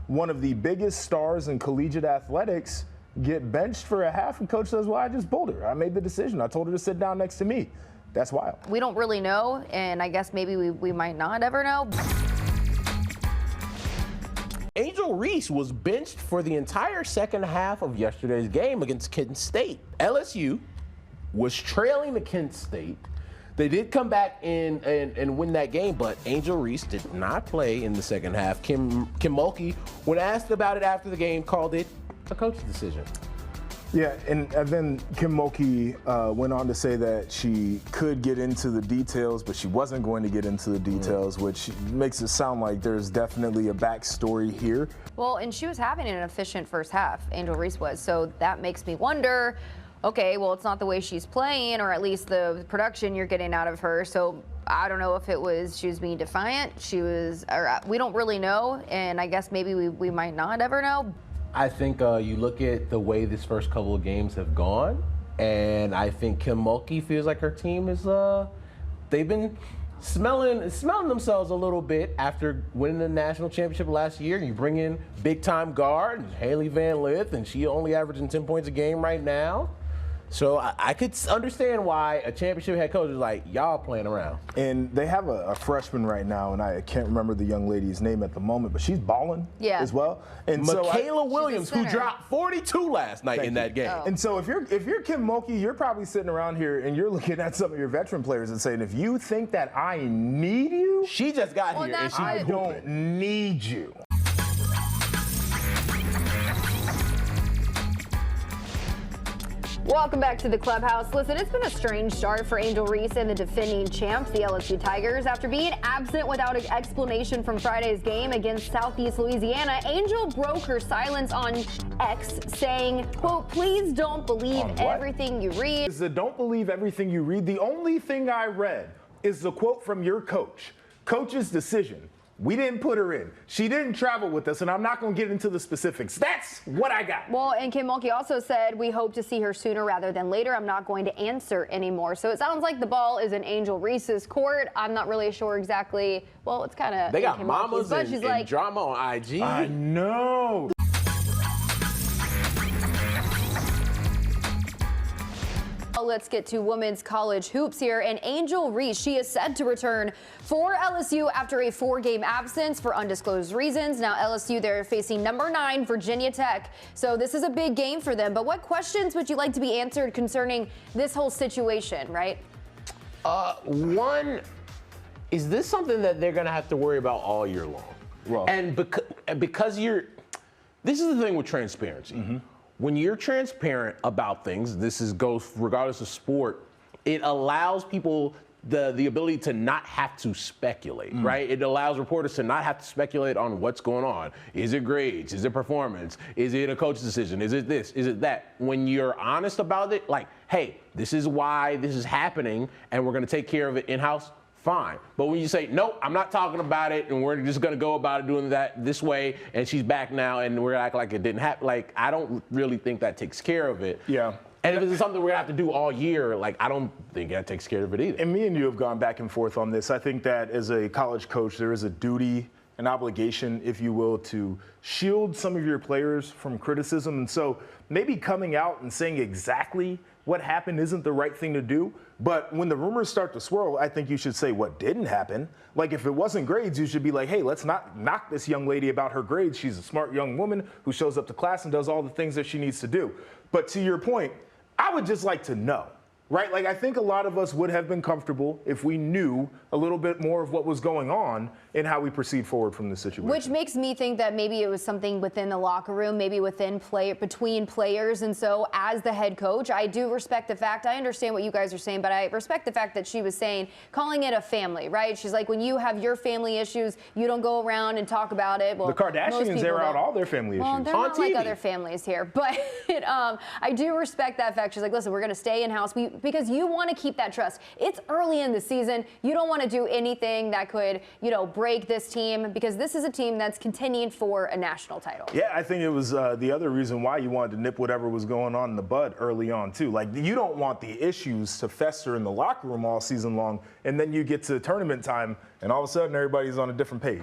one of the biggest stars in collegiate athletics get benched for a half, and coach says, well, I just pulled her. I made the decision. I told her to sit down next to me. That's wild. We don't really know, and I guess maybe we might not ever know. Angel Reese was benched for the entire second half of yesterday's game against Kent State. LSU was trailing to Kent State. They did come back in and win that game, but Angel Reese did not play in the second half. Kim Mulkey, when asked about it after the game, called it a coach's decision. Yeah, and then Kim Mulkey went on to say that she could get into the details, but she wasn't going to get into the details, which makes it sound like there's definitely a backstory here. Well, and she was having an efficient first half, Angel Reese was, so that makes me wonder, okay, well, it's not the way she's playing, or at least the production you're getting out of her, so I don't know if it was she was being defiant, we don't really know, and I guess maybe we might not ever know. I think you look at the way this first couple of games have gone, and I think Kim Mulkey feels like her team is, they've been smelling themselves a little bit after winning the national championship last year. You bring in big-time guard, Haley Van Lith, and she only averaging 10 points a game right now. So I could understand why a championship head coach is like, y'all playing around. And they have a freshman right now, and I can't remember the young lady's name at the moment, but she's balling as well. And Michaela Williams, who dropped 42 last night in that game. Oh. And so if you're Kim Mulkey, you're probably sitting around here and you're looking at some of your veteran players and saying, if you think that I need you, she just got here and I don't need you. Welcome back to the Clubhouse. Listen, it's been a strange start for Angel Reese and the defending champs, the LSU Tigers. After being absent without an explanation from Friday's game against Southeast Louisiana, Angel broke her silence on X, saying, quote, please don't believe everything you read. Is the don't believe everything you read. The only thing I read is the quote from your coach. Coach's decision. We didn't put her in. She didn't travel with us, and I'm not going to get into the specifics. That's what I got. Well, and Kim Mulkey also said, we hope to see her sooner rather than later. I'm not going to answer anymore. So it sounds like the ball is in Angel Reese's court. I'm not really sure exactly. Well, it's kind of. They got Kim mamas but she's like, and drama on IG. I know. Let's get to women's college hoops here. And Angel Reese, she is set to return for LSU after a 4-game absence for undisclosed reasons. Now LSU, they're facing number 9 Virginia Tech. So this is a big game for them. But what questions would you like to be answered concerning this whole situation, right? One, is this something that they're going to have to worry about all year long? Well, and because this is the thing with transparency. When you're transparent about things, goes regardless of sport, it allows people the ability to not have to speculate, right? It allows reporters to not have to speculate on what's going on. Is it grades? Is it performance? Is it a coach's decision? Is it this? Is it that? When you're honest about it, like, hey, this is why this is happening, and we're going to take care of it in-house, fine. But when you say, nope, I'm not talking about it, and we're just going to go about it doing that this way, and she's back now, and we're going to act like it didn't happen, like, I don't really think that takes care of it. Yeah. And if it's something we're going to have to do all year, like, I don't think that takes care of it either. And me and you have gone back and forth on this. I think that as a college coach, there is a duty, an obligation, if you will, to shield some of your players from criticism. And so maybe coming out and saying exactly what happened isn't the right thing to do. But when the rumors start to swirl, I think you should say what didn't happen. Like, if it wasn't grades, you should be like, hey, let's not knock this young lady about her grades. She's a smart young woman who shows up to class and does all the things that she needs to do. But to your point, I would just like to know, right? Like, I think a lot of us would have been comfortable if we knew a little bit more of what was going on and how we proceed forward from this situation. Which makes me think that maybe it was something within the locker room, maybe between players. And so as the head coach, I do respect the fact, I understand what you guys are saying, but I respect the fact that she was calling it a family, right? She's like, when you have your family issues, you don't go around and talk about it. Well, the Kardashians air out all their family issues. Well, they're not like other families here, but I do respect that fact. She's like, listen, we're going to stay in-house because you want to keep that trust. It's early in the season. You don't want to do anything that could, break this team, because this is a team that's contending for a national title. Yeah, I think it was the other reason why you wanted to nip whatever was going on in the bud early on, too. Like, you don't want the issues to fester in the locker room all season long, and then you get to tournament time, and all of a sudden everybody's on a different page.